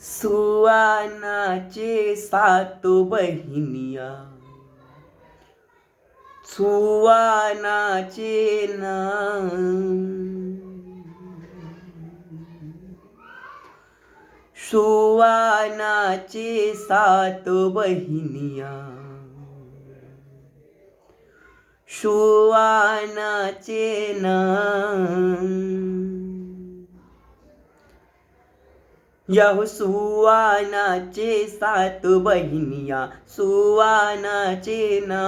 सुवानाचे सात बहिनिया, सुवानाचे ना सुवानाचे सात बहिनिया, सुवानाचे ना यहो सुवानाचे सात बहिनिया, सुवानाचे ना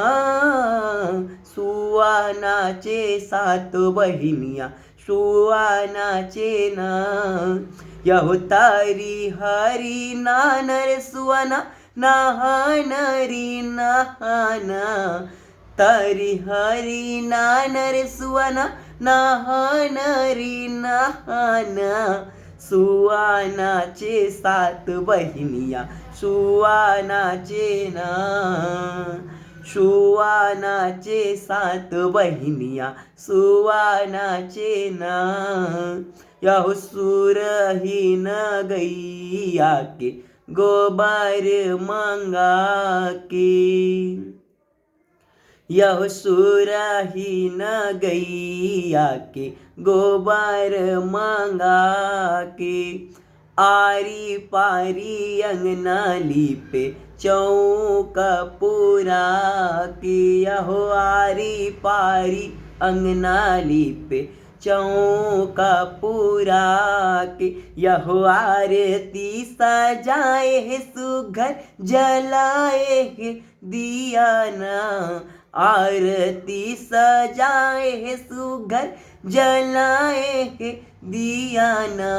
सुवानाचे सात बहिनिया, सुवानाचे ना यहो तारी हरी नानर सुवाना नाहनरी नाहना, तारी हरी नानर सुवाना नाहनरी नाहना, सुवानाचे सात बहिनिया, सुवानाचे ना सुवानाचे सात बहिनिया, सुवानाचे ना यहो सुरहीन गैया के गोबर मंगा के, यह सुरहीन गैया के गोबर मंगा के, आरी पारी अंगना लीपे चौका पूरा के, यहो आरी पारी अंगना लीपे चौका पूरा के, यहो आरती सजाए है सुघर जलाए है दिया ना, आरती सजाए है सुघर जलाए है दिया ना,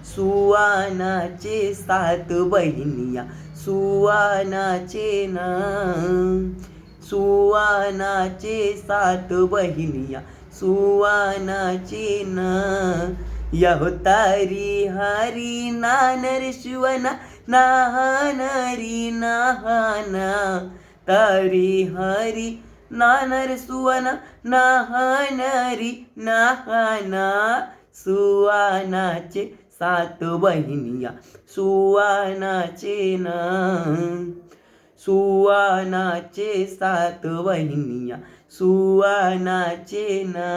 सुवानाचे सात बहिनिया, सुवानाचे ना सुवानाचे सात बहिनिया, सुवानाचे ना यहो तारी हरी नानर सुवना नाहनरी नाहना, तारी हरी नानर सुवना नाहनरी नाहना, सुवानाचे सात बहिनिया, सुवानाचे ना सुवानाचे सात बहिनिया, सुवानाचे ना।